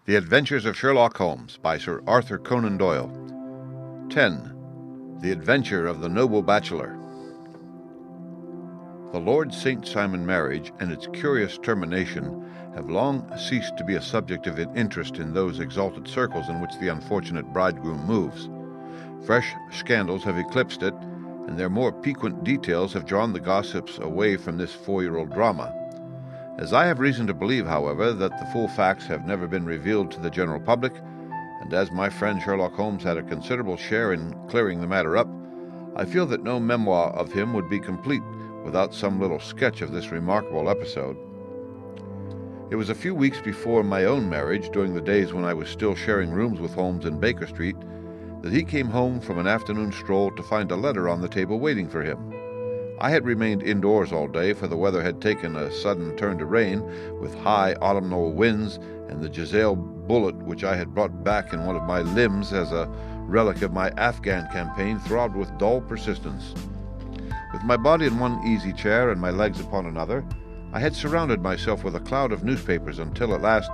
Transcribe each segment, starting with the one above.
The Adventures of Sherlock Holmes by Sir Arthur Conan Doyle. 10. The Adventure of the Noble Bachelor. The Lord St. Simon marriage and its curious termination have long ceased to be a subject of interest in those exalted circles in which the unfortunate bridegroom moves. Fresh scandals have eclipsed it, and their more piquant details have drawn the gossips away from this 4-year-old drama. As I have reason to believe, however, that the full facts have never been revealed to the general public, and as my friend Sherlock Holmes had a considerable share in clearing the matter up, I feel that no memoir of him would be complete without some little sketch of this remarkable episode. It was a few weeks before my own marriage, during the days when I was still sharing rooms with Holmes in Baker Street, that he came home from an afternoon stroll to find a letter on the table waiting for him. I had remained indoors all day, for the weather had taken a sudden turn to rain, with high autumnal winds, and the Jezail bullet which I had brought back in one of my limbs as a relic of my Afghan campaign throbbed with dull persistence. With my body in one easy chair and my legs upon another, I had surrounded myself with a cloud of newspapers until at last,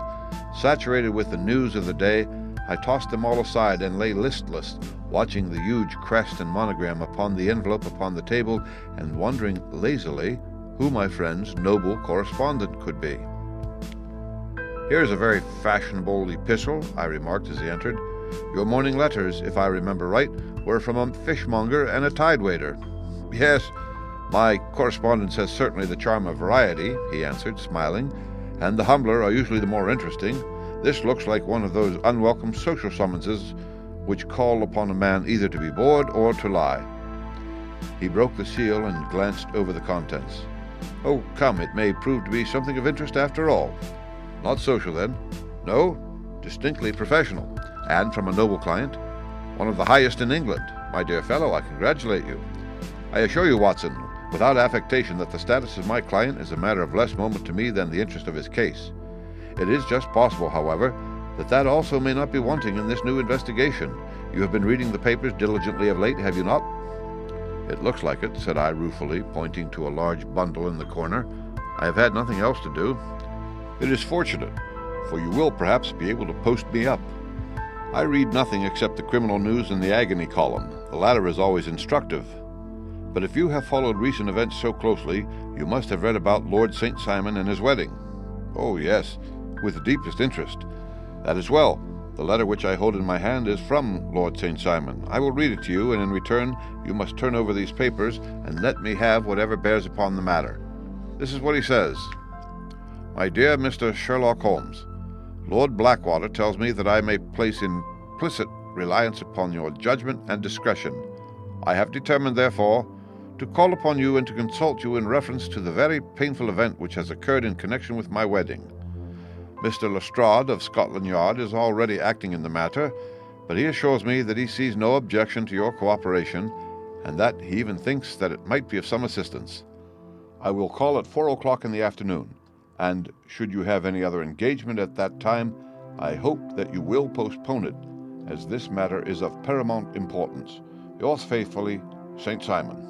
saturated with the news of the day, I tossed them all aside and lay listless, watching the huge crest and monogram upon the envelope upon the table and wondering lazily who my friend's noble correspondent could be. "Here's a very fashionable epistle," I remarked as he entered. "Your morning letters, if I remember right, were from a fishmonger and a tide-waiter." "Yes, my correspondence has certainly the charm of variety," he answered, smiling, "and the humbler are usually the more interesting. This looks like one of those unwelcome social summonses which call upon a man either to be bored or to lie." He broke the seal and glanced over the contents. "Oh, come, it may prove to be something of interest after all." "Not social, then?" "No, distinctly professional, and from a noble client, one of the highest in England. My dear fellow, I congratulate you. I assure you, Watson, without affectation, that the status of my client is a matter of less moment to me than the interest of his case. It is just possible, however, that also may not be wanting in this new investigation. You have been reading the papers diligently of late, have you not?" "It looks like it," said I ruefully, pointing to a large bundle in the corner. "I have had nothing else to do." "It is fortunate, for you will perhaps be able to post me up. I read nothing except the criminal news in the agony column. The latter is always instructive. But if you have followed recent events so closely, you must have read about Lord St. Simon and his wedding." "Oh, yes, with the deepest interest." "That is well. The letter which I hold in my hand is from Lord St. Simon. I will read it to you, and in return you must turn over these papers and let me have whatever bears upon the matter. This is what he says. My dear Mr. Sherlock Holmes, Lord Blackwater tells me that I may place implicit reliance upon your judgment and discretion. I have determined, therefore, to call upon you and to consult you in reference to the very painful event which has occurred in connection with my wedding. Mr. Lestrade of Scotland Yard is already acting in the matter, but he assures me that he sees no objection to your cooperation, and that he even thinks that it might be of some assistance. I will call at 4 o'clock in the afternoon, and should you have any other engagement at that time, I hope that you will postpone it, as this matter is of paramount importance. Yours faithfully, St. Simon."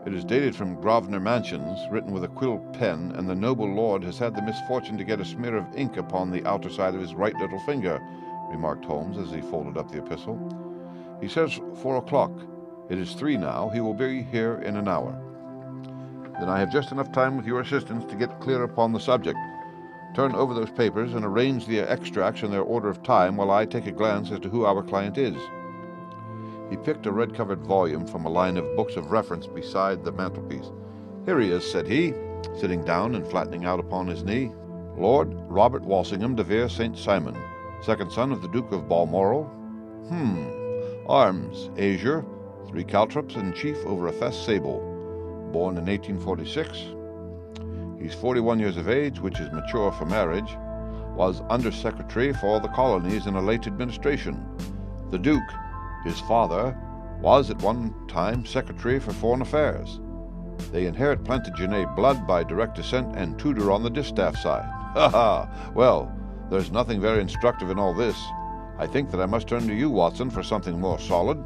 It is dated from Grosvenor Mansions, written with a quill pen, and the noble lord has had the misfortune to get a smear of ink upon the outer side of his right little finger, remarked Holmes as he folded up the epistle. "He says 4 o'clock. It is 3 now. He will be here in an hour." "Then I have just enough time with your assistance to get clear upon the subject. Turn over those papers and arrange the extracts in their order of time while I take a glance as to who our client is." He picked a red-covered volume from a line of books of reference beside the mantelpiece. "Here he is," said he, sitting down and flattening out upon his knee. "Lord Robert Walsingham de Vere St. Simon, second son of the Duke of Balmoral. Arms, azure, 3 caltrops and chief over a fess sable. Born in 1846. He's 41 years of age, which is mature for marriage. Was Under-Secretary for the Colonies in a late administration. The Duke, his father, was at one time Secretary for Foreign Affairs. They inherit Plantagenet blood by direct descent and Tudor on the distaff side. Ha ha! Well, there's nothing very instructive in all this. I think that I must turn to you, Watson, for something more solid."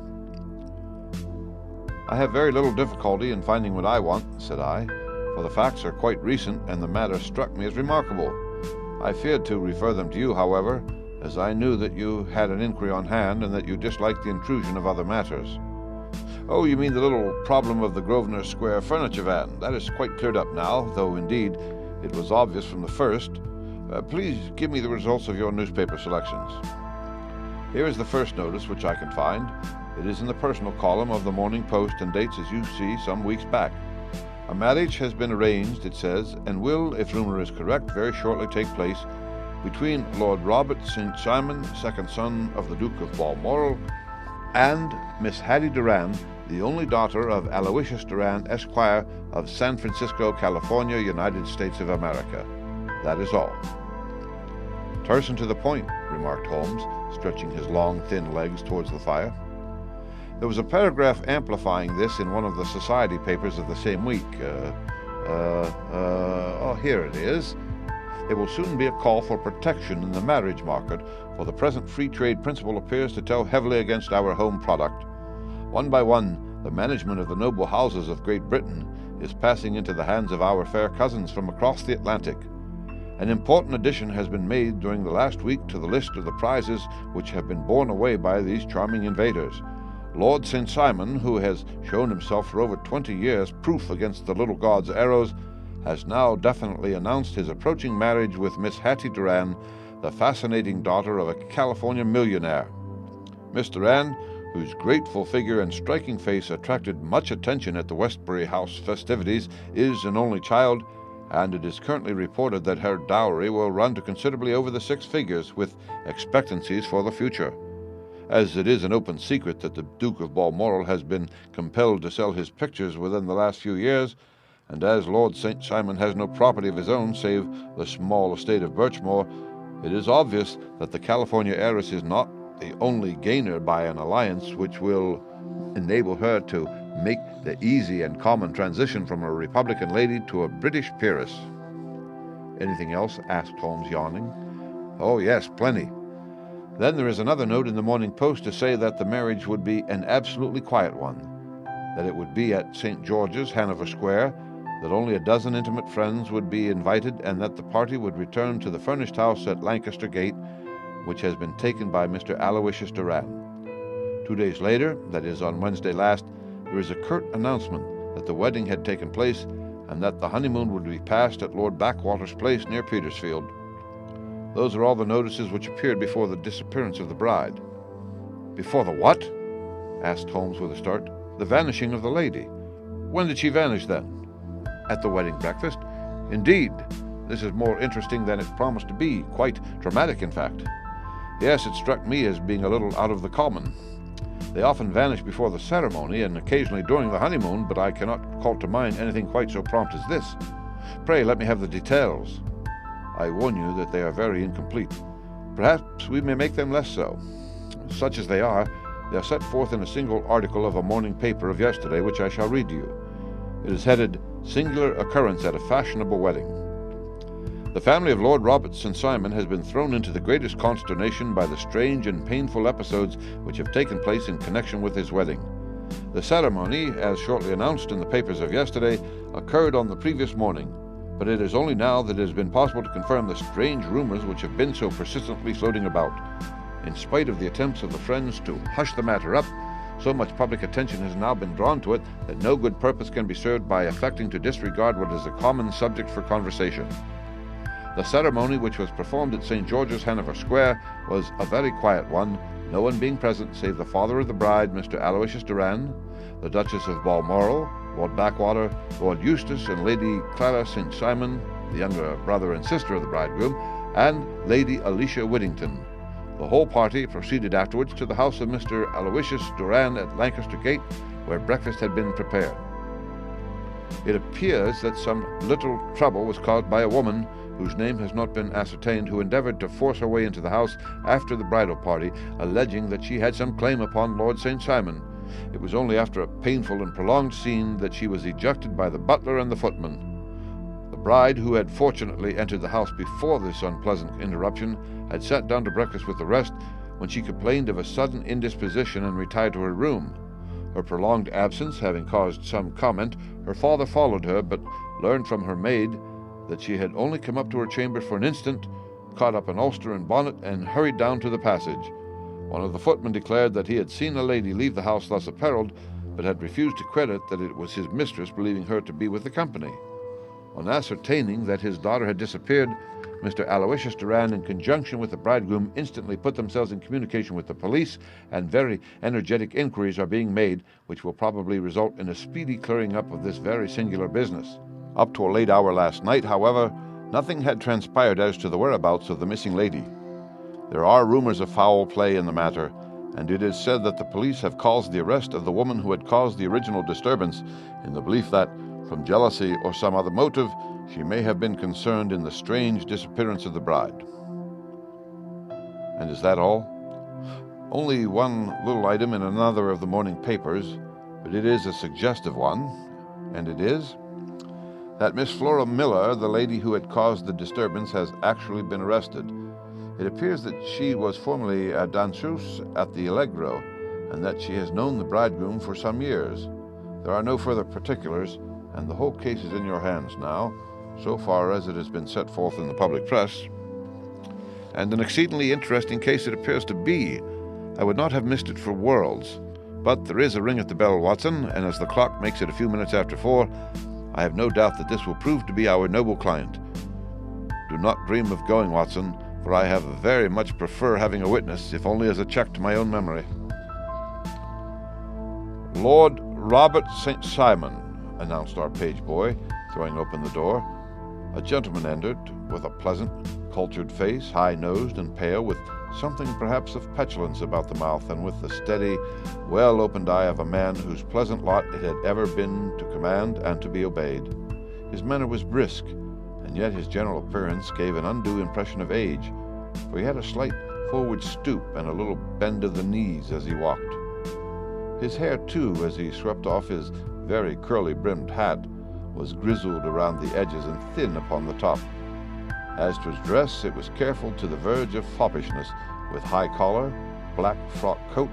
"I have very little difficulty in finding what I want," said I, "for the facts are quite recent, and the matter struck me as remarkable. I feared to refer them to you, however, as I knew that you had an inquiry on hand and that you disliked the intrusion of other matters. Oh, you mean the little problem of the Grosvenor Square furniture van. That is quite cleared up now, though indeed it was obvious from the first. Please give me the results of your newspaper selections. Here is the first notice which I can find. It is in the personal column of the Morning Post and dates, as you see, some weeks back. A marriage has been arranged, it says, and will, if rumor is correct, very shortly take place between Lord Robert St. Simon, second son of the Duke of Balmoral, and Miss Hattie Durand, the only daughter of Aloysius Durand, Esquire, of San Francisco, California, United States of America. That is all. Terse and to the point, remarked Holmes, stretching his long, thin legs towards the fire. There was a paragraph amplifying this in one of the society papers of the same week. Here it is. There will soon be a call for protection in the marriage market, for the present free trade principle appears to tell heavily against our home product. One by one, the management of the noble houses of Great Britain is passing into the hands of our fair cousins from across the Atlantic. An important addition has been made during the last week to the list of the prizes which have been borne away by these charming invaders. Lord St. Simon, who has shown himself for over 20 years proof against the little god's arrows, has now definitely announced his approaching marriage with Miss Hattie Durand, the fascinating daughter of a California millionaire. Miss Durand, whose graceful figure and striking face attracted much attention at the Westbury House festivities, is an only child, and it is currently reported that her dowry will run to considerably over the 6 figures, with expectancies for the future. As it is an open secret that the Duke of Balmoral has been compelled to sell his pictures within the last few years, and as Lord St. Simon has no property of his own save the small estate of Birchmoor, it is obvious that the California heiress is not the only gainer by an alliance which will enable her to make the easy and common transition from a Republican lady to a British peeress. Anything else? Asked Holmes, yawning. Oh, yes, plenty. Then there is another note in the Morning Post to say that the marriage would be an absolutely quiet one, that it would be at St. George's, Hanover Square, that only a dozen intimate friends would be invited, and that the party would return to the furnished house at Lancaster Gate, which has been taken by Mr. Aloysius Durand. 2 days later, that is on Wednesday last, there is a curt announcement that the wedding had taken place and that the honeymoon would be passed at Lord Backwater's place near Petersfield. Those are all the notices which appeared before the disappearance of the bride. Before the what? Asked Holmes with a start. The vanishing of the lady. When did she vanish, then? At the wedding breakfast. Indeed, this is more interesting than it promised to be, quite dramatic, in fact. Yes, it struck me as being a little out of the common. They often vanish before the ceremony, and occasionally during the honeymoon, but I cannot call to mind anything quite so prompt as this. Pray, let me have the details. I warn you that they are very incomplete. Perhaps we may make them less so. Such as they are set forth in a single article of a morning paper of yesterday, which I shall read to you. It is headed, Singular Occurrence at a Fashionable Wedding. The family of Lord Robert St. Simon has been thrown into the greatest consternation by the strange and painful episodes which have taken place in connection with his wedding. The ceremony, as shortly announced in the papers of yesterday, occurred on the previous morning, but it is only now that it has been possible to confirm the strange rumors which have been so persistently floating about. In spite of the attempts of the friends to hush the matter up, so much public attention has now been drawn to it that no good purpose can be served by affecting to disregard what is a common subject for conversation. The ceremony, which was performed at St. George's, Hanover Square, was a very quiet one, no one being present save the father of the bride, Mr. Aloysius Durand, the Duchess of Balmoral, Lord Backwater, Lord Eustace, and Lady Clara St. Simon, the younger brother and sister of the bridegroom, and Lady Alicia Whittington. The whole party proceeded afterwards to the house of Mr. Aloysius Durand at Lancaster Gate, where breakfast had been prepared. It appears that some little trouble was caused by a woman, whose name has not been ascertained, who endeavored to force her way into the house after the bridal party, alleging that she had some claim upon Lord St. Simon. It was only after a painful and prolonged scene that she was ejected by the butler and the footman. The bride, who had fortunately entered the house before this unpleasant interruption, had sat down to breakfast with the rest, when she complained of a sudden indisposition and retired to her room. Her prolonged absence having caused some comment, her father followed her, but learned from her maid that she had only come up to her chamber for an instant, caught up an ulster and bonnet, and hurried down to the passage. One of the footmen declared that he had seen a lady leave the house thus apparelled, but had refused to credit that it was his mistress, believing her to be with the company. On ascertaining that his daughter had disappeared, Mr. Aloysius Doran, in conjunction with the bridegroom, instantly put themselves in communication with the police, and very energetic inquiries are being made, which will probably result in a speedy clearing up of this very singular business. Up to a late hour last night, however, nothing had transpired as to the whereabouts of the missing lady. There are rumors of foul play in the matter, and it is said that the police have caused the arrest of the woman who had caused the original disturbance, in the belief that, from jealousy or some other motive, she may have been concerned in the strange disappearance of the bride. And is that all? Only one little item in another of the morning papers, but it is a suggestive one, and it is that Miss Flora Miller, the lady who had caused the disturbance, has actually been arrested. It appears that she was formerly a danseuse at the Allegro, and that she has known the bridegroom for some years. There are no further particulars, and the whole case is in your hands now, so far as it has been set forth in the public press. And an exceedingly interesting case it appears to be. I would not have missed it for worlds. But there is a ring at the bell, Watson, and as the clock makes it a few minutes after 4, I have no doubt that this will prove to be our noble client. Do not dream of going, Watson, for I have very much prefer having a witness, if only as a check to my own memory. Lord Robert St. Simon, announced our page boy, throwing open the door. A gentleman entered, with a pleasant, cultured face, high-nosed and pale, with something perhaps of petulance about the mouth, and with the steady, well-opened eye of a man whose pleasant lot it had ever been to command and to be obeyed. His manner was brisk, and yet his general appearance gave an undue impression of age, for he had a slight forward stoop and a little bend of the knees as he walked. His hair, too, as he swept off his very curly-brimmed hat, was grizzled around the edges and thin upon the top. As to his dress, it was careful to the verge of foppishness, with high collar, black frock coat,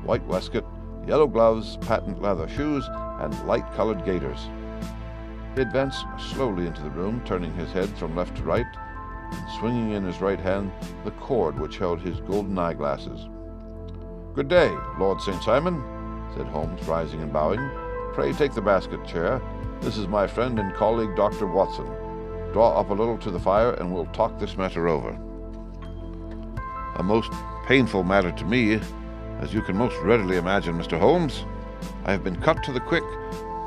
white waistcoat, yellow gloves, patent leather shoes, and light-colored gaiters. He advanced slowly into the room, turning his head from left to right, and swinging in his right hand the cord which held his golden eyeglasses. "Good day, Lord St. Simon," said Holmes, rising and bowing. "Pray take the basket chair. This is my friend and colleague, Dr. Watson. Draw up a little to the fire, and we'll talk this matter over." "A most painful matter to me, as you can most readily imagine, Mr. Holmes. I have been cut to the quick.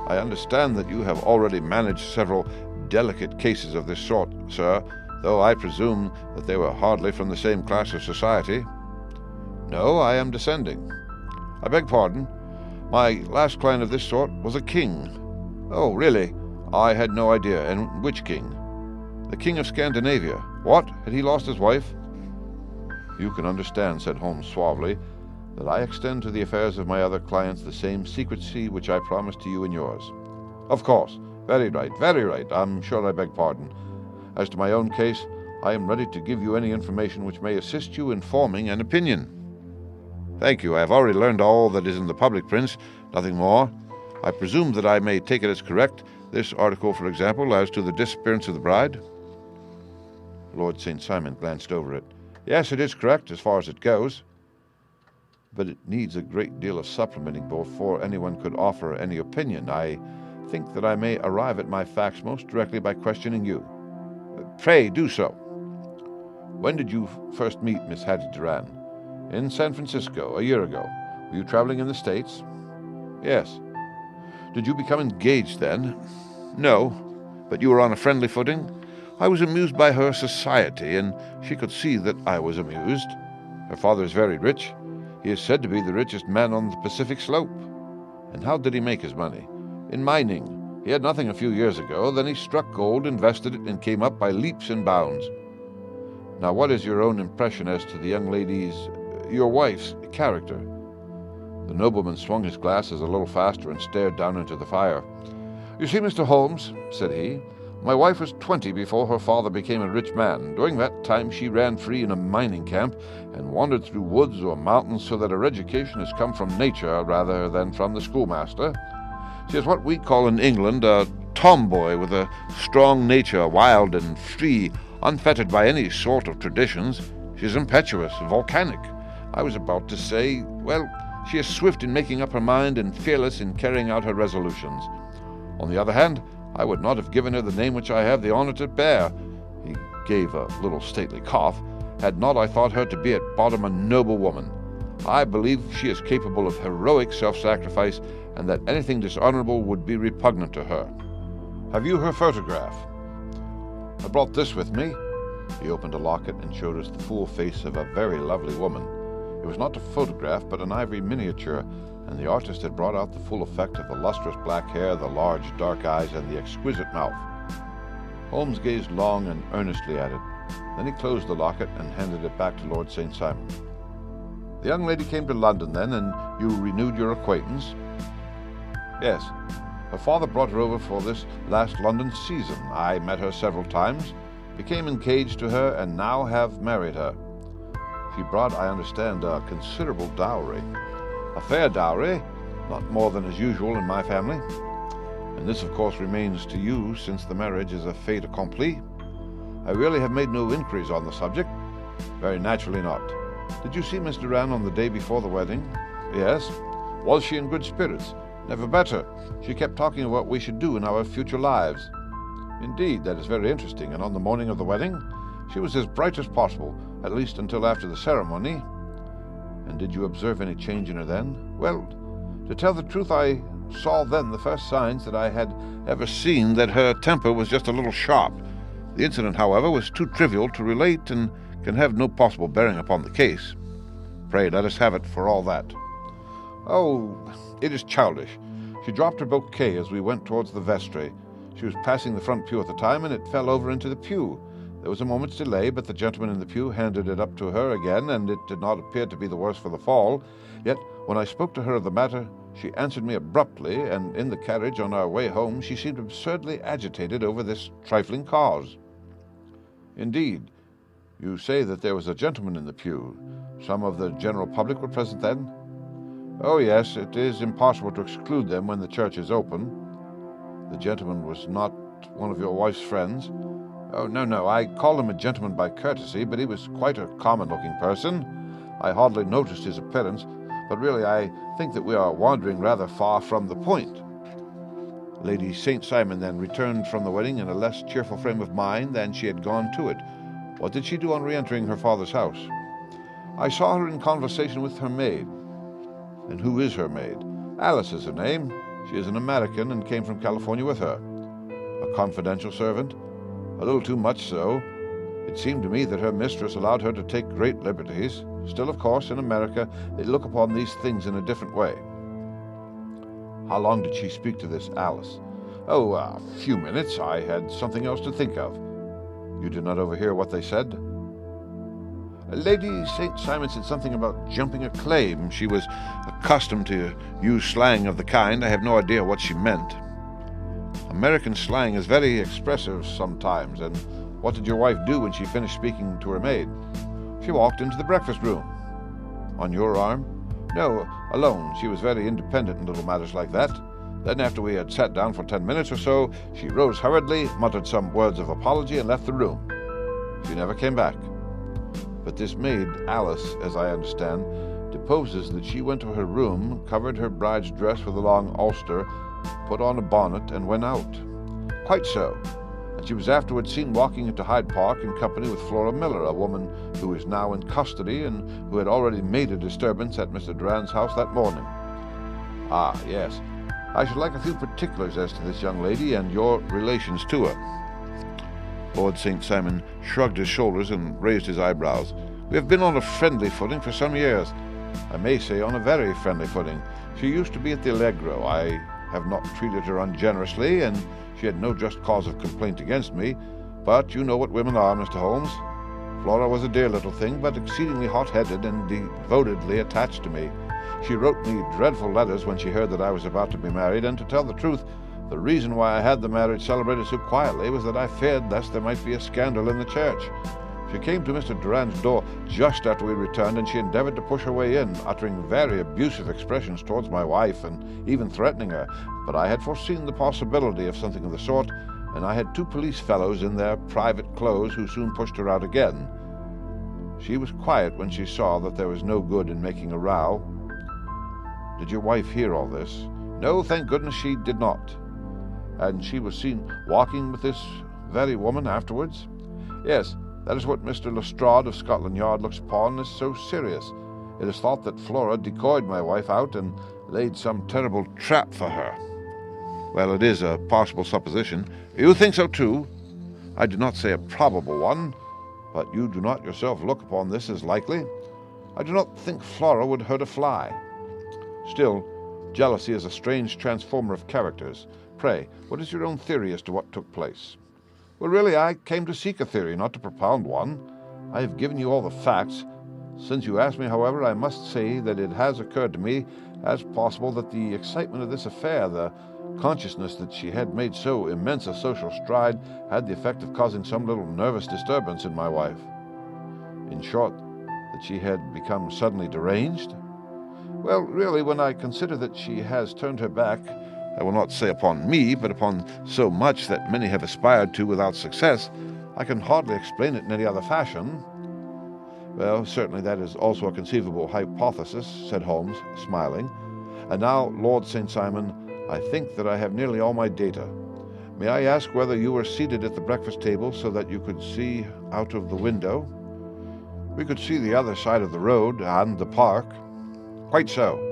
I understand that you have already managed several delicate cases of this sort, sir, though I presume that they were hardly from the same class of society." "No, I am descending." "I beg pardon. My last client of this sort was a king." "Oh, really? I had no idea. And which king?" "The King of Scandinavia." "What? Had he lost his wife?" "You can understand," said Holmes suavely, "that I extend to the affairs of my other clients the same secrecy which I promised to you in yours." "Of course. Very right, very right. I'm sure I beg pardon. As to my own case, I am ready to give you any information which may assist you in forming an opinion." "Thank you. I have already learned all that is in the public prints, nothing more. I presume that I may take it as correct, this article, for example, as to the disappearance of the bride?" Lord St. Simon glanced over it. "Yes, it is correct, as far as it goes." "But it needs a great deal of supplementing before anyone could offer any opinion. I think that I may arrive at my facts most directly by questioning you." "Pray do so." "When did you first meet Miss Hattie Doran?" "In San Francisco, a year ago." "Were you traveling in the States?" "Yes." "Did you become engaged then?" "No, but you were on a friendly footing?" "I was amused by her society, and she could see that I was amused." "Her father is very rich?" "He is said to be the richest man on the Pacific slope." "And how did he make his money?" "In mining. He had nothing a few years ago, then he struck gold, invested it, and came up by leaps and bounds." "Now what is your own impression as to the young your wife's character?" The nobleman swung his glasses a little faster and stared down into the fire. "You see, Mr. Holmes," said he, "my wife was 20 before her father became a rich man. During that time she ran free in a mining camp and wandered through woods or mountains, so that her education has come from nature rather than from the schoolmaster. She is what we call in England a tomboy with a strong nature, wild and free, unfettered by any sort of traditions. She is impetuous, volcanic. I was about to say, well, she is swift in making up her mind and fearless in carrying out her resolutions. On the other hand, I would not have given her the name which I have the honor to bear," he gave a little stately cough, "had not I thought her to be at bottom a noble woman. I believe she is capable of heroic self-sacrifice, and that anything dishonorable would be repugnant to her. Have you her photograph?" "I brought this with me." He opened a locket and showed us the full face of a very lovely woman. It was not a photograph, but an ivory miniature, and the artist had brought out the full effect of the lustrous black hair, the large dark eyes, and the exquisite mouth. Holmes gazed long and earnestly at it. Then he closed the locket and handed it back to Lord St. Simon. "The young lady came to London then, and you renewed your acquaintance?" "Yes. Her father brought her over for this last London season. I met her several times, became engaged to her, and now have married her. She brought, I understand, a considerable dowry." "A fair dowry, not more than is usual in my family." "And this, of course, remains to you, since the marriage is a fait accompli?" "I really have made no inquiries on the subject." "Very naturally not. Did you see Miss Durand on the day before the wedding?" "Yes." "Was she in good spirits?" "Never better. She kept talking of what we should do in our future lives." "Indeed, that is very interesting. And on the morning of the wedding?" "She was as bright as possible, at least until after the ceremony." "And did you observe any change in her then?" "Well, to tell the truth, I saw then the first signs that I had ever seen that her temper was just a little sharp. The incident, however, was too trivial to relate and can have no possible bearing upon the case." "Pray, let us have it for all that." "Oh, it is childish. She dropped her bouquet as we went towards the vestry. She was passing the front pew at the time, and it fell over into the pew. There was a moment's delay, but the gentleman in the pew handed it up to her again, and it did not appear to be the worse for the fall. Yet, when I spoke to her of the matter, she answered me abruptly, and in the carriage on our way home she seemed absurdly agitated over this trifling cause." "Indeed. You say that there was a gentleman in the pew. Some of the general public were present then?" "Oh, yes. It is impossible to exclude them when the church is open." "The gentleman was not one of your wife's friends?" "Oh, no. I call him a gentleman by courtesy, but he was quite a common-looking person. I hardly noticed his appearance, but really I think that we are wandering rather far from the point." Lady St. Simon then returned from the wedding in a less cheerful frame of mind than she had gone to it. What did she do on re-entering her father's house?" "I saw her in conversation with her maid." "And who is her maid?" "Alice is her name. She is an American and came from California with her." "A confidential servant?" "A little too much so. It seemed to me that her mistress allowed her to take great liberties. Still, of course, in America they look upon these things in a different way." "How long did she speak to this Alice?" "Oh, a few minutes. I had something else to think of." "You did not overhear what they said?" "Lady St. Simon said something about jumping a claim. She was accustomed to use slang of the kind. I have no idea what she meant." "American slang is very expressive sometimes. And what did your wife do when she finished speaking to her maid?" "She walked into the breakfast room." "On your arm?" "No, alone. She was very independent in little matters like that. Then, after we had sat down for 10 minutes or so, she rose hurriedly, muttered some words of apology, and left the room. She never came back." "But this maid, Alice, as I understand, deposes that she went to her room, covered her bride's dress with a long ulster, put on a bonnet, and went out." "Quite so. And she was afterwards seen walking into Hyde Park in company with Flora Miller, a woman who is now in custody and who had already made a disturbance at Mr. Durand's house that morning." "Ah, yes. I should like a few particulars as to this young lady and your relations to her." Lord St. Simon shrugged his shoulders and raised his eyebrows. "We have been on a friendly footing for some years. I may say on a very friendly footing. She used to be at the Allegro. I have not treated her ungenerously, and she had no just cause of complaint against me. But you know what women are, Mr. Holmes. Flora was a dear little thing, but exceedingly hot-headed and devotedly attached to me. She wrote me dreadful letters when she heard that I was about to be married, and to tell the truth, the reason why I had the marriage celebrated so quietly was that I feared lest there might be a scandal in the church. She came to Mr. Durand's door just after we returned, and she endeavored to push her way in, uttering very abusive expressions towards my wife, and even threatening her. But I had foreseen the possibility of something of the sort, and I had 2 police fellows in their private clothes who soon pushed her out again. She was quiet when she saw that there was no good in making a row. Did your wife hear all this? No, thank goodness she did not. And she was seen walking with this very woman afterwards? Yes, that is what Mr. Lestrade of Scotland Yard looks upon as so serious. It is thought that Flora decoyed my wife out and laid some terrible trap for her. Well, it is a possible supposition. You think so too? I do not say a probable one, but you do not yourself look upon this as likely. I do not think Flora would hurt a fly. Still, jealousy is a strange transformer of characters. Pray, what is your own theory as to what took place? Well, really, I came to seek a theory, not to propound one. I have given you all the facts. Since you ask me, however, I must say that it has occurred to me as possible that the excitement of this affair, the consciousness that she had made so immense a social stride, had the effect of causing some little nervous disturbance in my wife. In short, that she had become suddenly deranged. Well, really, when I consider that she has turned her back, I will not say upon me, but upon so much that many have aspired to without success, I can hardly explain it in any other fashion. Well, certainly that is also a conceivable hypothesis, said Holmes, smiling. And now, Lord St. Simon, I think that I have nearly all my data. May I ask whether you were seated at the breakfast table so that you could see out of the window? We could see the other side of the road and the park. Quite so.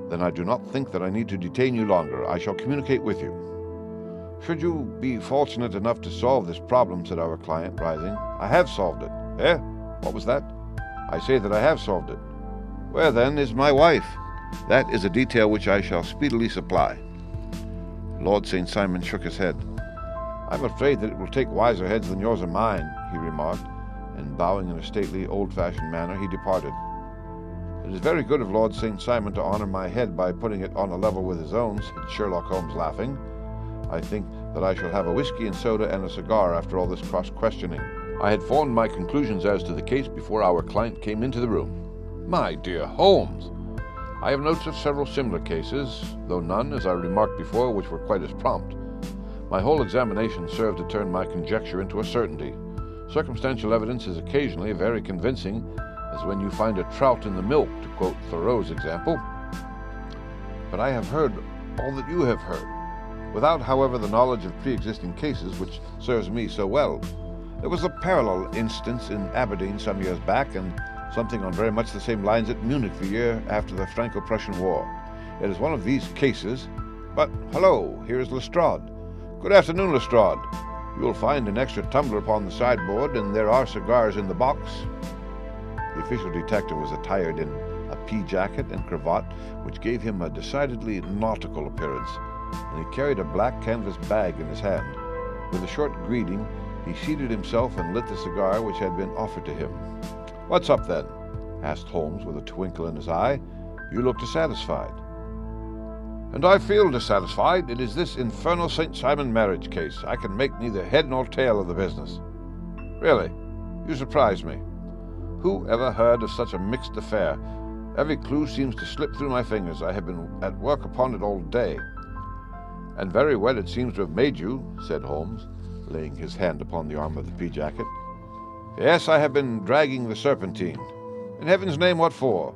Then I do not think that I need to detain you longer. I shall communicate with you. Should you be fortunate enough to solve this problem, said our client, rising. I have solved it. Eh? What was that? I say that I have solved it. Where, then, is my wife? That is a detail which I shall speedily supply. Lord St. Simon shook his head. I'm afraid that it will take wiser heads than yours or mine, he remarked, and bowing in a stately, old-fashioned manner, he departed. It is very good of Lord St. Simon to honor my head by putting it on a level with his own, said Sherlock Holmes, laughing. I think that I shall have a whiskey and soda and a cigar after all this cross-questioning. I had formed my conclusions as to the case before our client came into the room. My dear Holmes, I have notes of several similar cases, though none, as I remarked before, which were quite as prompt. My whole examination served to turn my conjecture into a certainty. Circumstantial evidence is occasionally very convincing, as when you find a trout in the milk, to quote Thoreau's example. But I have heard all that you have heard, without, however, the knowledge of pre-existing cases which serves me so well. There was a parallel instance in Aberdeen some years back, and something on very much the same lines at Munich the year after the Franco-Prussian War. It is one of these cases. But, hello, here is Lestrade. Good afternoon, Lestrade. You will find an extra tumbler upon the sideboard, and there are cigars in the box. The official detective was attired in a pea jacket and cravat, which gave him a decidedly nautical appearance, and he carried a black canvas bag in his hand. With a short greeting, he seated himself and lit the cigar which had been offered to him. What's up, then? Asked Holmes with a twinkle in his eye. You look dissatisfied. And I feel dissatisfied. It is this infernal St. Simon marriage case. I can make neither head nor tail of the business. Really, you surprise me. Who ever heard of such a mixed affair? Every clue seems to slip through my fingers. I have been at work upon it all day. And very well it seems to have made you, said Holmes, laying his hand upon the arm of the pea jacket. Yes, I have been dragging the Serpentine. In heaven's name, what for?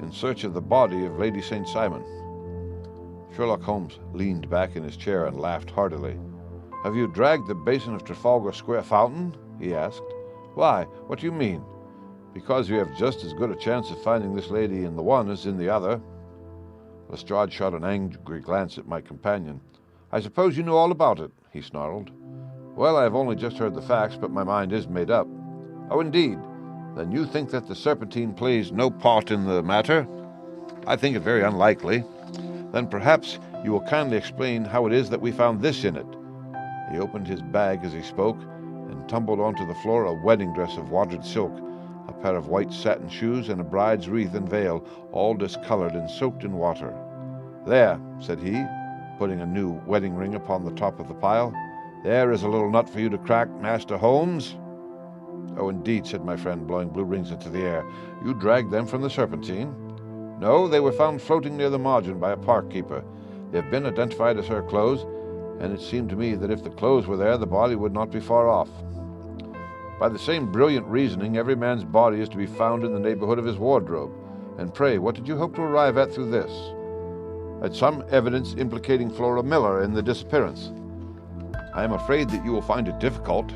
In search of the body of Lady St. Simon. Sherlock Holmes leaned back in his chair and laughed heartily. Have you dragged the basin of Trafalgar Square fountain? He asked. Why, what do you mean? Because you have just as good a chance of finding this lady in the one as in the other. Lestrade shot an angry glance at my companion. I suppose you know all about it, he snarled. Well, I have only just heard the facts, but my mind is made up. Oh, indeed. Then you think that the Serpentine plays no part in the matter? I think it very unlikely. Then perhaps you will kindly explain how it is that we found this in it. He opened his bag as he spoke, and tumbled onto the floor a wedding dress of watered silk, a pair of white satin shoes, and a bride's wreath and veil, all discolored and soaked in water. There, said he, putting a new wedding ring upon the top of the pile. There is a little nut for you to crack, Master Holmes. Oh, indeed, said my friend, blowing blue rings into the air. You dragged them from the Serpentine? No, they were found floating near the margin by a park keeper. They have been identified as her clothes, and it seemed to me that if the clothes were there, the body would not be far off. By the same brilliant reasoning, every man's body is to be found in the neighborhood of his wardrobe. And pray, what did you hope to arrive at through this? At some evidence implicating Flora Miller in the disappearance. I am afraid that you will find it difficult.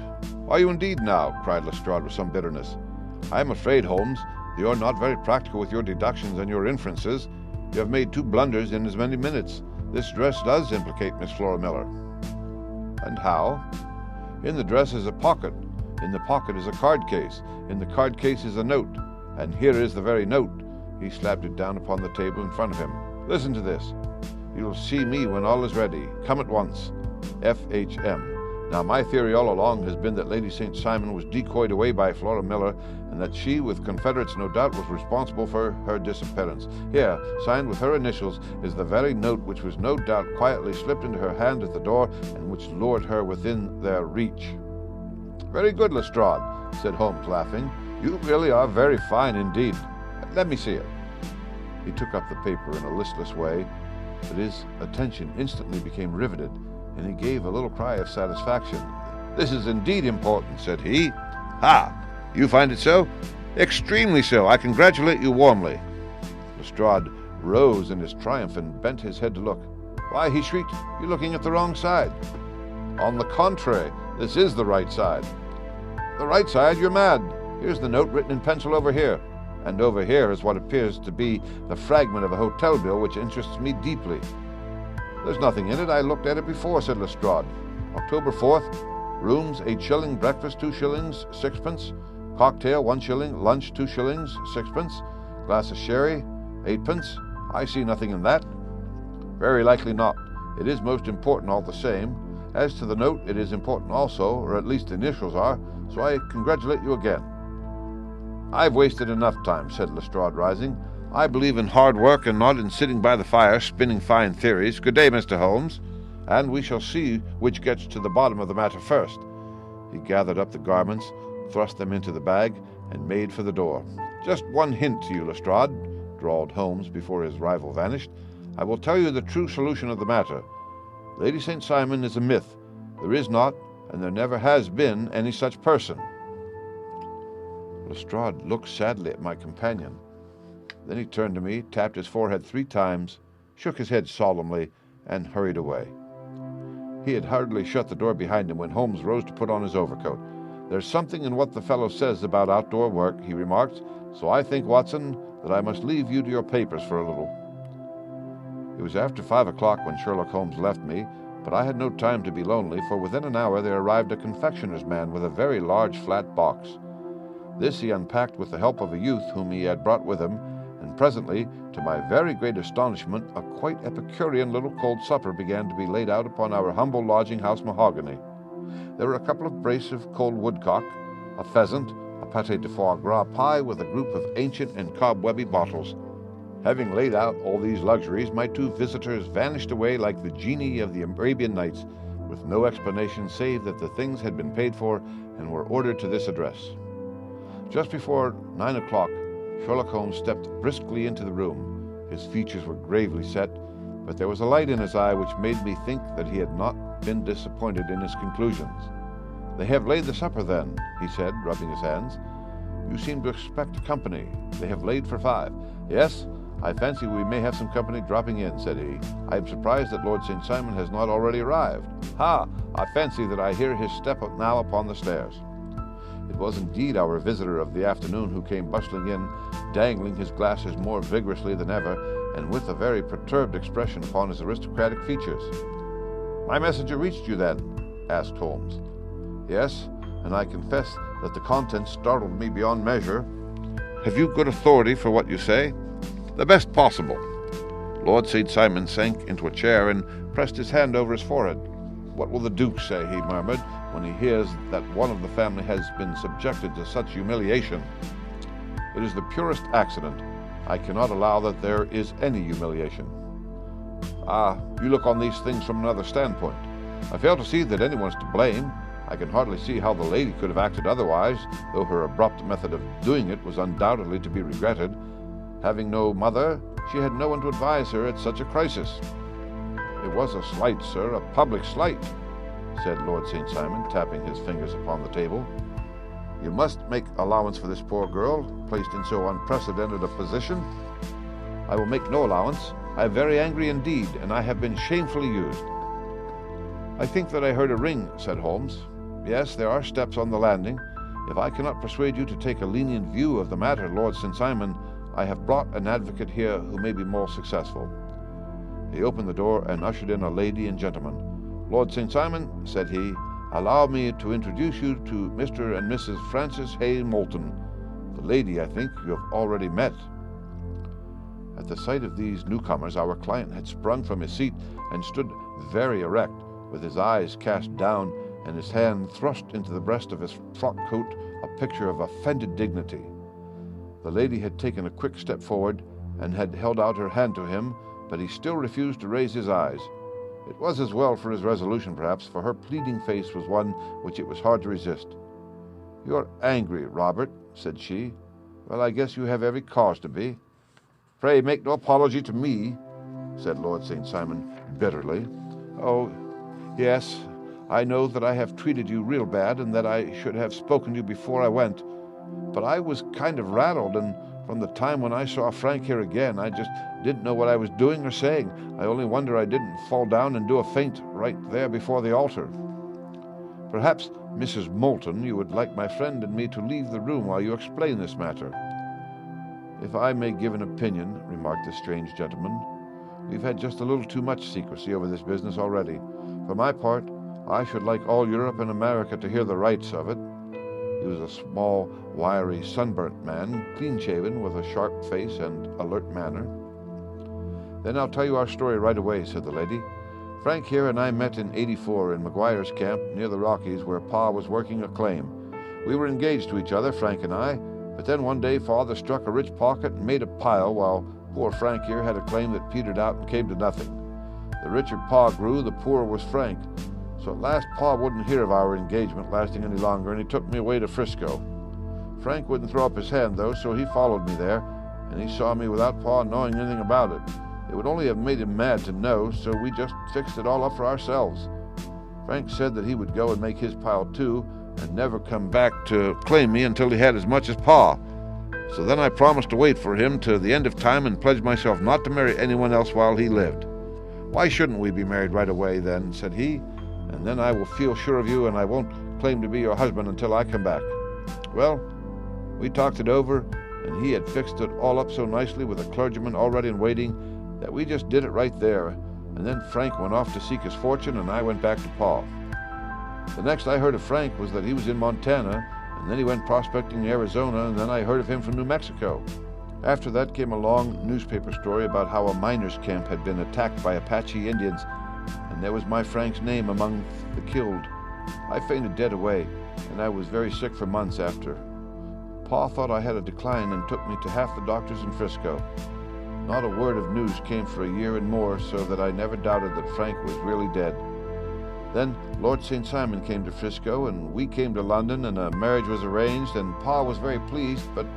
Are you indeed now? Cried Lestrade with some bitterness. I am afraid, Holmes, that you are not very practical with your deductions and your inferences. You have made 2 blunders in as many minutes. This dress does implicate Miss Flora Miller. And how? In the dress is a pocket. In the pocket is a card case. In the card case is a note. And here is the very note. He slapped it down upon the table in front of him. Listen to this. You will see me when all is ready. Come at once. F.H.M. Now, my theory all along has been that Lady St. Simon was decoyed away by Flora Miller, and that she, with confederates no doubt, was responsible for her disappearance. Here, signed with her initials, is the very note which was no doubt quietly slipped into her hand at the door, and which lured her within their reach. Very good, Lestrade, said Holmes, laughing. You really are very fine indeed. Let me see it. He took up the paper in a listless way, but his attention instantly became riveted, and he gave a little cry of satisfaction. This is indeed important, said he. Ha! You find it so? Extremely so. I congratulate you warmly. Lestrade rose in his triumph and bent his head to look. Why, he shrieked, you're looking at the wrong side. On the contrary, this is the right side. The right side? You're mad. Here's the note written in pencil over here. And over here is what appears to be the fragment of a hotel bill which interests me deeply. There's nothing in it. I looked at it before, said Lestrade. October 4th, rooms 8 shilling, breakfast 2 shillings, 6pence, cocktail 1 shilling, lunch 2 shillings, 6pence, glass of sherry 8pence. I see nothing in that. Very likely not. It is most important all the same. As to the note, it is important also, or at least the initials are, so I congratulate you again. I've wasted enough time, said Lestrade, rising. I believe in hard work and not in sitting by the fire spinning fine theories. Good day, Mr. Holmes. And we shall see which gets to the bottom of the matter first. He gathered up the garments, thrust them into the bag, and made for the door. Just one hint to you, Lestrade, drawled Holmes before his rival vanished. I will tell you the true solution of the matter. Lady St. Simon is a myth. There is not, and there never has been, any such person. Lestrade looked sadly at my companion. Then he turned to me, tapped his forehead 3 times, shook his head solemnly, and hurried away. He had hardly shut the door behind him when Holmes rose to put on his overcoat. There's something in what the fellow says about outdoor work, he remarked, so I think, Watson, that I must leave you to your papers for a little. It was after 5 o'clock when Sherlock Holmes left me, but I had no time to be lonely, for within an hour there arrived a confectioner's man with a very large flat box. This he unpacked with the help of a youth whom he had brought with him, and presently, to my very great astonishment, a quite Epicurean little cold supper began to be laid out upon our humble lodging-house mahogany. There were a couple of brace of cold woodcock, a pheasant, a pâté de foie gras pie with a group of ancient and cobwebby bottles. Having laid out all these luxuries, my 2 visitors vanished away like the genii of the Arabian Nights, with no explanation save that the things had been paid for and were ordered to this address. Just before 9 o'clock, Sherlock Holmes stepped briskly into the room. His features were gravely set, but there was a light in his eye which made me think that he had not been disappointed in his conclusions. They have laid the supper, then, he said, rubbing his hands. You seem to expect company. They have laid for 5. Yes, I fancy we may have some company dropping in, said he. I am surprised that Lord St. Simon has not already arrived. Ha! I fancy that I hear his step now upon the stairs. It was indeed our visitor of the afternoon who came bustling in, dangling his glasses more vigorously than ever, and with a very perturbed expression upon his aristocratic features. My messenger reached you, then? Asked Holmes. Yes, and I confess that the contents startled me beyond measure. Have you good authority for what you say? The best possible. Lord St. Simon sank into a chair and pressed his hand over his forehead. What will the Duke say, he murmured, when he hears that one of the family has been subjected to such humiliation? It is the purest accident. I cannot allow that there is any humiliation. Ah, you look on these things from another standpoint. I fail to see that anyone's to blame. I can hardly see how the lady could have acted otherwise, though her abrupt method of doing it was undoubtedly to be regretted. Having no mother, she had no one to advise her at such a crisis. "It was a slight, sir, a public slight," said Lord St. Simon, tapping his fingers upon the table. "You must make allowance for this poor girl, placed in so unprecedented a position." "I will make no allowance. I am very angry indeed, and I have been shamefully used." "I think that I heard a ring," said Holmes. "Yes, there are steps on the landing. If I cannot persuade you to take a lenient view of the matter, Lord St. Simon, I have brought an advocate here who may be more successful." He opened the door and ushered in a lady and gentleman. "Lord St. Simon," said he, "allow me to introduce you to Mr. and Mrs. Francis Hay Moulton. The lady, I think, you have already met." At the sight of these newcomers, our client had sprung from his seat and stood very erect, with his eyes cast down and his hand thrust into the breast of his frock coat, a picture of offended dignity. The lady had taken a quick step forward and had held out her hand to him, but he still refused to raise his eyes. It was as well for his resolution, perhaps, for her pleading face was one which it was hard to resist. "You are angry, Robert," said she. "Well, I guess you have every cause to be." "Pray make no apology to me," said Lord St. Simon bitterly. "Oh, yes, I know that I have treated you real bad and that I should have spoken to you before I went. But I was kind of rattled, and from the time when I saw Frank here again, I just didn't know what I was doing or saying. I only wonder I didn't fall down and do a faint right there before the altar." "Perhaps, Mrs. Moulton, you would like my friend and me to leave the room while you explain this matter." "If I may give an opinion," remarked the strange gentleman, "we've had just a little too much secrecy over this business already. For my part, I should like all Europe and America to hear the rights of it." He was a small, wiry, sunburnt man, clean-shaven, with a sharp face and alert manner. "Then I'll tell you our story right away," said the lady. "Frank here and I met in '84 in McGuire's camp near the Rockies, where Pa was working a claim. We were engaged to each other, Frank and I, but then one day Father struck a rich pocket and made a pile, while poor Frank here had a claim that petered out and came to nothing. The richer Pa grew, the poorer was Frank. So at last Pa wouldn't hear of our engagement lasting any longer, and he took me away to Frisco. Frank wouldn't throw up his hand, though, so he followed me there, and he saw me without Pa knowing anything about it. It would only have made him mad to know, so we just fixed it all up for ourselves. Frank said that he would go and make his pile too, and never come back to claim me until he had as much as Pa. So then I promised to wait for him to the end of time and pledged myself not to marry anyone else while he lived. 'Why shouldn't we be married right away then?' said he, 'and then I will feel sure of you, and I won't claim to be your husband until I come back.' Well, we talked it over, and he had fixed it all up so nicely with a clergyman already in waiting that we just did it right there, and then Frank went off to seek his fortune, and I went back to Pa. The next I heard of Frank was that he was in Montana, and then he went prospecting in Arizona, and then I heard of him from New Mexico. After that came a long newspaper story about how a miners' camp had been attacked by Apache Indians, and there was my Frank's name among the killed. I fainted dead away, and I was very sick for months after. Pa thought I had a decline and took me to half the doctors in Frisco. Not a word of news came for a year and more, so that I never doubted that Frank was really dead. Then Lord St. Simon came to Frisco, and we came to London, and a marriage was arranged, and Pa was very pleased, but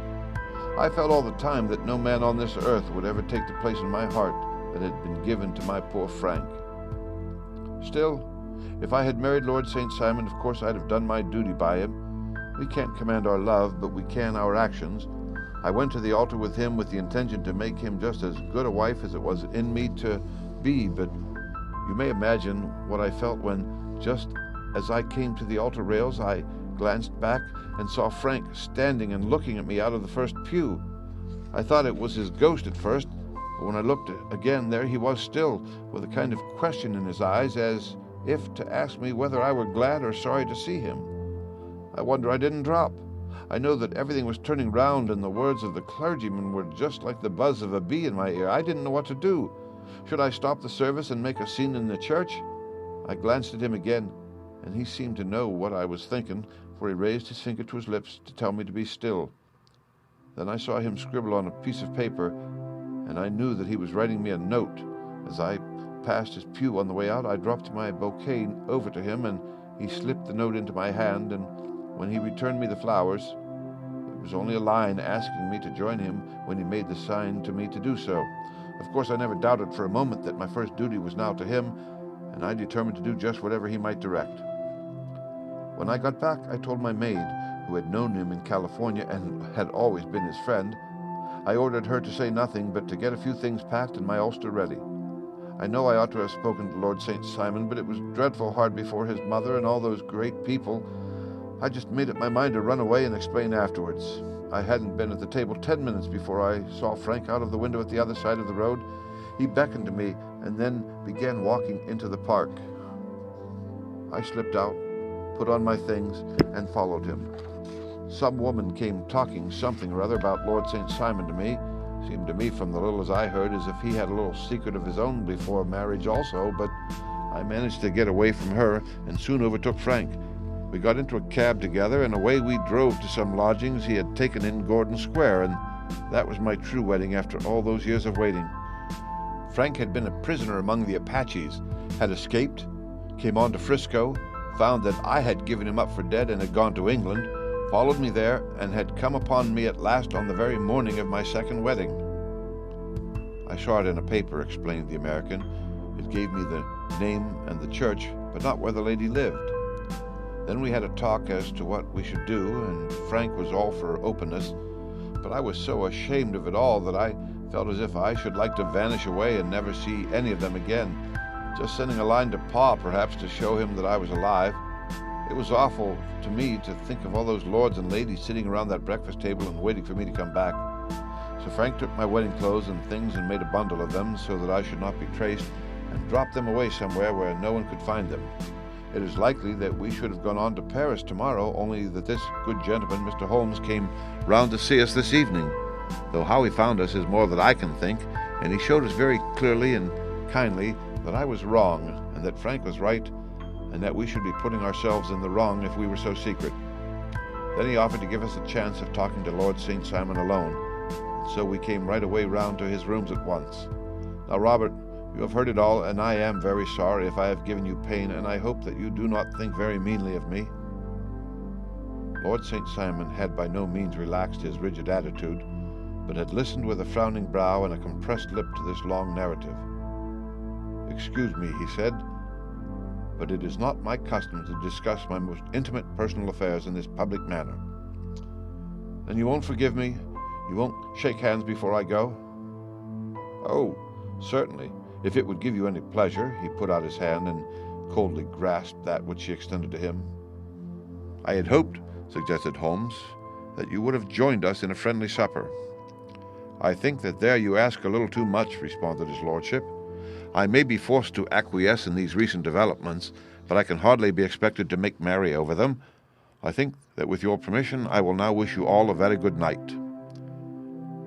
I felt all the time that no man on this earth would ever take the place in my heart that had been given to my poor Frank. Still, if I had married Lord St. Simon, of course I'd have done my duty by him. We can't command our love, but we can our actions. I went to the altar with him with the intention to make him just as good a wife as it was in me to be, but you may imagine what I felt when, just as I came to the altar rails, I glanced back and saw Frank standing and looking at me out of the first pew. I thought it was his ghost at first, but when I looked again, there he was still, with a kind of question in his eyes, as if to ask me whether I were glad or sorry to see him. I wonder I didn't drop. I know that everything was turning round, and the words of the clergyman were just like the buzz of a bee in my ear. I didn't know what to do. Should I stop the service and make a scene in the church? I glanced at him again, and he seemed to know what I was thinking, for he raised his finger to his lips to tell me to be still. Then I saw him scribble on a piece of paper, and I knew that he was writing me a note. As I passed his pew on the way out, I dropped my bouquet over to him, and he slipped the note into my hand, and when he returned me the flowers, it was only a line asking me to join him when he made the sign to me to do so. Of course, I never doubted for a moment that my first duty was now to him, and I determined to do just whatever he might direct. When I got back, I told my maid, who had known him in California and had always been his friend. I ordered her to say nothing, but to get a few things packed and my ulster ready. I know I ought to have spoken to Lord St. Simon, but it was dreadful hard before his mother and all those great people. I just made up my mind to run away and explain afterwards. I hadn't been at the table 10 minutes before I saw Frank out of the window at the other side of the road. He beckoned to me and then began walking into the park. I slipped out, put on my things, and followed him. Some woman came talking something or other about Lord St. Simon to me. Seemed to me, from the little as I heard, as if he had a little secret of his own before marriage also, but I managed to get away from her and soon overtook Frank. We got into a cab together, and away we drove to some lodgings he had taken in Gordon Square, and that was my true wedding after all those years of waiting. Frank had been a prisoner among the Apaches, had escaped, came on to Frisco, found that I had given him up for dead and had gone to England, followed me there, and had come upon me at last on the very morning of my second wedding. I saw it in a paper, explained the American. It gave me the name and the church, but not where the lady lived. Then we had a talk as to what we should do, and Frank was all for openness, but I was so ashamed of it all that I felt as if I should like to vanish away and never see any of them again, just sending a line to Pa, perhaps, to show him that I was alive. It was awful to me to think of all those lords and ladies sitting around that breakfast table and waiting for me to come back. So Frank took my wedding clothes and things and made a bundle of them so that I should not be traced, and dropped them away somewhere where no one could find them. It is likely that we should have gone on to Paris tomorrow, only that this good gentleman, Mr. Holmes, came round to see us this evening, though how he found us is more than I can think, and he showed us very clearly and kindly that I was wrong, and that Frank was right, and that we should be putting ourselves in the wrong if we were so secret. Then he offered to give us a chance of talking to Lord St. Simon alone, and so we came right away round to his rooms at once. Now, Robert, you have heard it all, and I am very sorry if I have given you pain, and I hope that you do not think very meanly of me. Lord St. Simon had by no means relaxed his rigid attitude, but had listened with a frowning brow and a compressed lip to this long narrative. "Excuse me," he said, "but it is not my custom to discuss my most intimate personal affairs in this public manner. Then you won't forgive me? You won't shake hands before I go?" "Oh, certainly, if it would give you any pleasure." He put out his hand and coldly grasped that which she extended to him. "I had hoped," suggested Holmes, "that you would have joined us in a friendly supper." "I think that there you ask a little too much," responded his lordship. "I may be forced to acquiesce in these recent developments, but I can hardly be expected to make merry over them. I think that with your permission I will now wish you all a very good night."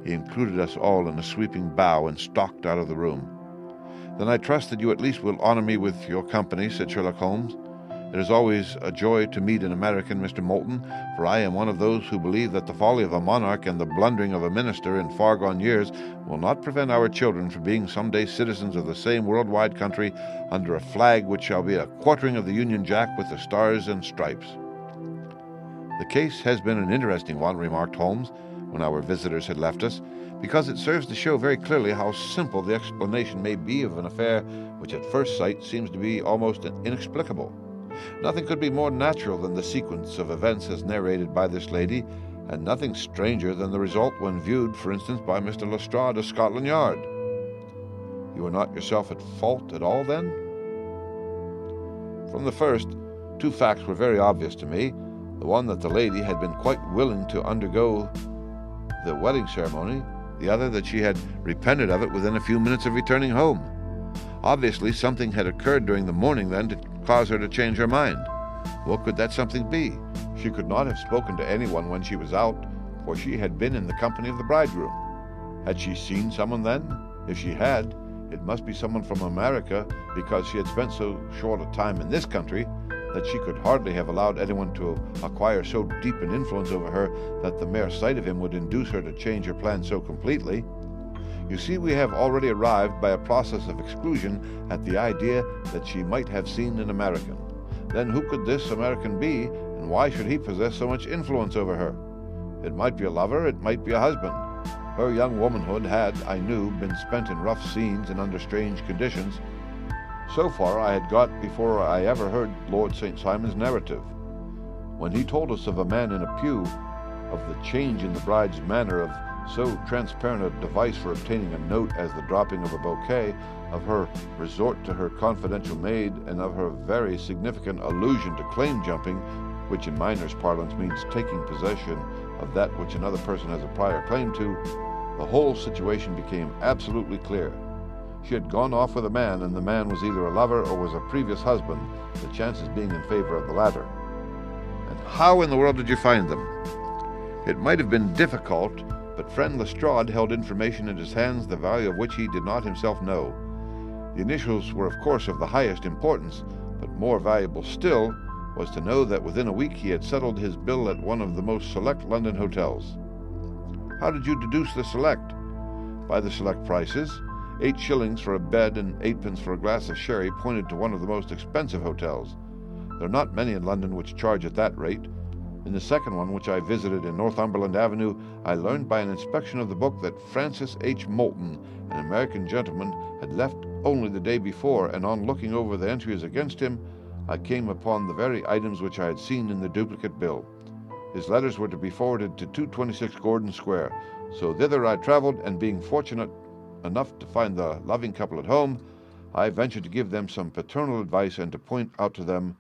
He included us all in a sweeping bow and stalked out of the room. "Then I trust that you at least will honor me with your company," said Sherlock Holmes. "It is always a joy to meet an American, Mr. Moulton, for I am one of those who believe that the folly of a monarch and the blundering of a minister in far-gone years will not prevent our children from being some day citizens of the same world-wide country under a flag which shall be a quartering of the Union Jack with the stars and stripes." "The case has been an interesting one," remarked Holmes, when our visitors had left us, "because it serves to show very clearly how simple the explanation may be of an affair which at first sight seems to be almost inexplicable. Nothing could be more natural than the sequence of events as narrated by this lady, and nothing stranger than the result when viewed, for instance, by Mr. Lestrade of Scotland Yard." "You are not yourself at fault at all, then?" "From the first, two facts were very obvious to me. The one that the lady had been quite willing to undergo the wedding ceremony, the other that she had repented of it within a few minutes of returning home. Obviously something had occurred during the morning then to cause her to change her mind. What could that something be? She could not have spoken to anyone when she was out, for she had been in the company of the bridegroom. Had she seen someone then? If she had, it must be someone from America, because she had spent so short a time in this country that she could hardly have allowed anyone to acquire so deep an influence over her that the mere sight of him would induce her to change her plans so completely. You see, we have already arrived by a process of exclusion at the idea that she might have seen an American. Then who could this American be, and why should he possess so much influence over her? It might be a lover, it might be a husband. Her young womanhood had, I knew, been spent in rough scenes and under strange conditions. So far I had got before I ever heard Lord St. Simon's narrative. When he told us of a man in a pew, of the change in the bride's manner, of so transparent a device for obtaining a note as the dropping of a bouquet, of her resort to her confidential maid, and of her very significant allusion to claim jumping, which in miners' parlance means taking possession of that which another person has a prior claim to, the whole situation became absolutely clear. She had gone off with a man, and the man was either a lover or was a previous husband, the chances being in favor of the latter. And how in the world did you find them? It might have been difficult, but friend Lestrade held information in his hands the value of which he did not himself know. The initials were of course of the highest importance, but more valuable still was to know that within a week he had settled his bill at one of the most select London hotels. How did you deduce the select? By the select prices. 8 shillings for a bed and 8 pence for a glass of sherry pointed to one of the most expensive hotels. There are not many in London which charge at that rate. In the second one, which I visited in Northumberland Avenue, I learned by an inspection of the book that Francis H. Moulton, an American gentleman, had left only the day before, and on looking over the entries against him, I came upon the very items which I had seen in the duplicate bill. His letters were to be forwarded to 226 Gordon Square, so thither I traveled, and being fortunate enough to find the loving couple at home, I ventured to give them some paternal advice and to point out to them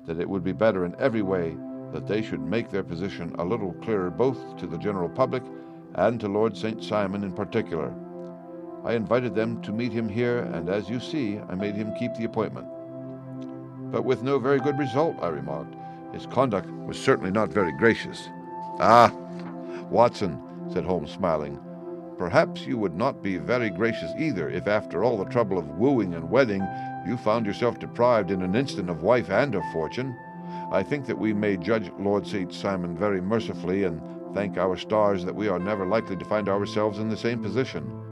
that it would be better in every way that they should make their position a little clearer both to the general public and to Lord St. Simon in particular. I invited them to meet him here, and as you see, I made him keep the appointment. But with no very good result, I remarked. His conduct was certainly not very gracious. Ah, Watson, said Holmes, smiling, perhaps you would not be very gracious either if after all the trouble of wooing and wedding you found yourself deprived in an instant of wife and of fortune. I think that we may judge Lord St. Simon very mercifully, and thank our stars that we are never likely to find ourselves in the same position.